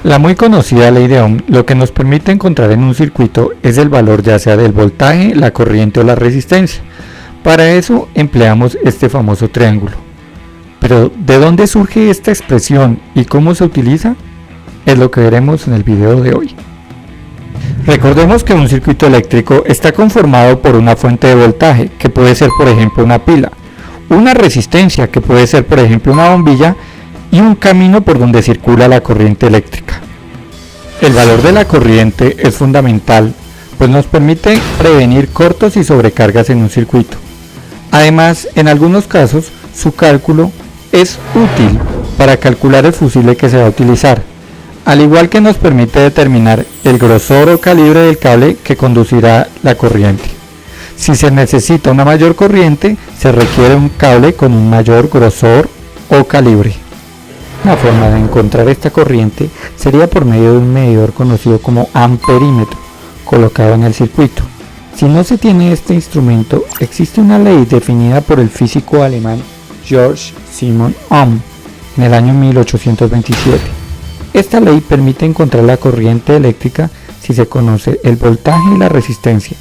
La muy conocida ley de Ohm lo que nos permite encontrar en un circuito es el valor ya sea del voltaje, la corriente o la resistencia. Para eso empleamos este famoso triángulo. Pero ¿de dónde surge esta expresión y cómo se utiliza? Es lo que veremos en el video de hoy. Recordemos que un circuito eléctrico está conformado por una fuente de voltaje, que puede ser por ejemplo una pila, una resistencia, que puede ser por ejemplo una bombilla, y un camino por donde circula la corriente eléctrica. El valor de la corriente es fundamental, pues nos permite prevenir cortos y sobrecargas en un circuito. Además, en algunos casos, su cálculo es útil para calcular el fusible que se va a utilizar, al igual que nos permite determinar el grosor o calibre del cable que conducirá la corriente. Si se necesita una mayor corriente, se requiere un cable con un mayor grosor o calibre. Una forma de encontrar esta corriente sería por medio de un medidor conocido como amperímetro, colocado en el circuito. Si no se tiene este instrumento, existe una ley definida por el físico alemán Georg Simon Ohm en el año 1827. Esta ley permite encontrar la corriente eléctrica si se conoce el voltaje y la resistencia.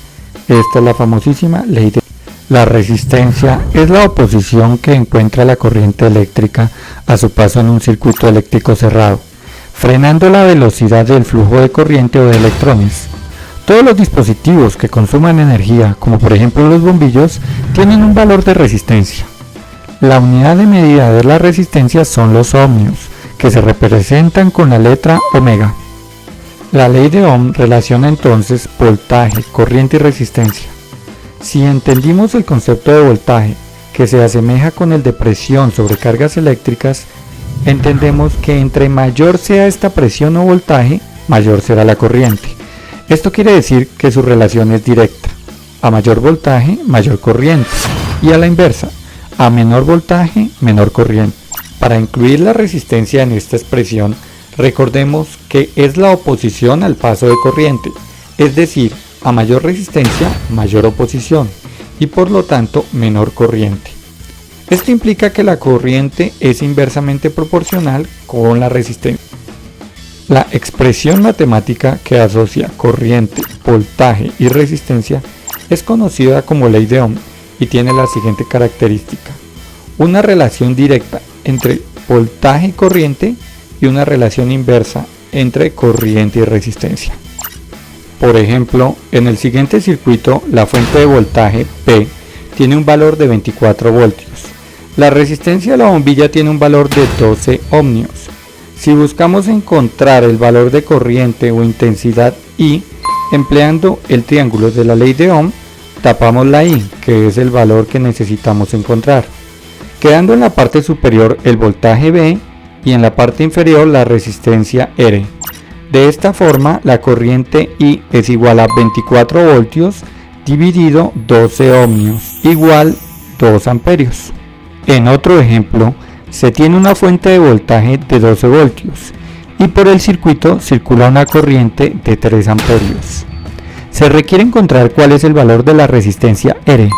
Esta es la famosísima ley de la resistencia. Es la oposición que encuentra la corriente eléctrica a su paso en un circuito eléctrico cerrado, frenando la velocidad del flujo de corriente o de electrones. Todos los dispositivos que consuman energía, como por ejemplo los bombillos, tienen un valor de resistencia. La unidad de medida de la resistencia son los ohmios, que se representan con la letra omega. La ley de Ohm relaciona entonces voltaje, corriente y resistencia. Si entendimos el concepto de voltaje, que se asemeja con el de presión sobre cargas eléctricas, entendemos que entre mayor sea esta presión o voltaje, mayor será la corriente. Esto quiere decir que su relación es directa. A mayor voltaje, mayor corriente. Y a la inversa, a menor voltaje, menor corriente. Para incluir la resistencia en esta expresión, recordemos que es la oposición al paso de corriente, es decir, a mayor resistencia, mayor oposición, y por lo tanto, menor corriente. Esto implica que la corriente es inversamente proporcional con la resistencia. La expresión matemática que asocia corriente, voltaje y resistencia es conocida como ley de Ohm y tiene la siguiente característica: una relación directa entre voltaje y corriente y una relación inversa entre corriente y resistencia. Por ejemplo, en el siguiente circuito, la fuente de voltaje P tiene un valor de 24 voltios. La resistencia de la bombilla tiene un valor de 12 ohmios. Si buscamos encontrar el valor de corriente o intensidad I, empleando el triángulo de la ley de Ohm, tapamos la I, que es el valor que necesitamos encontrar, quedando en la parte superior el voltaje V y en la parte inferior la resistencia R. De esta forma, la corriente I es igual a 24 voltios dividido 12 ohmios, igual 2 amperios. En otro ejemplo, se tiene una fuente de voltaje de 12 voltios y por el circuito circula una corriente de 3 amperios. Se requiere encontrar cuál es el valor de la resistencia R.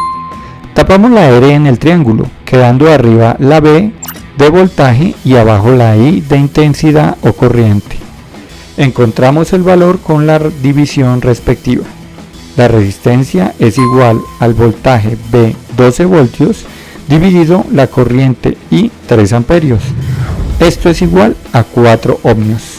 Tapamos la R en el triángulo, quedando arriba la V de voltaje y abajo la I de intensidad o corriente. Encontramos el valor con la división respectiva. La resistencia es igual al voltaje V 12 voltios dividido la corriente I 3 amperios. Esto es igual a 4 ohmios.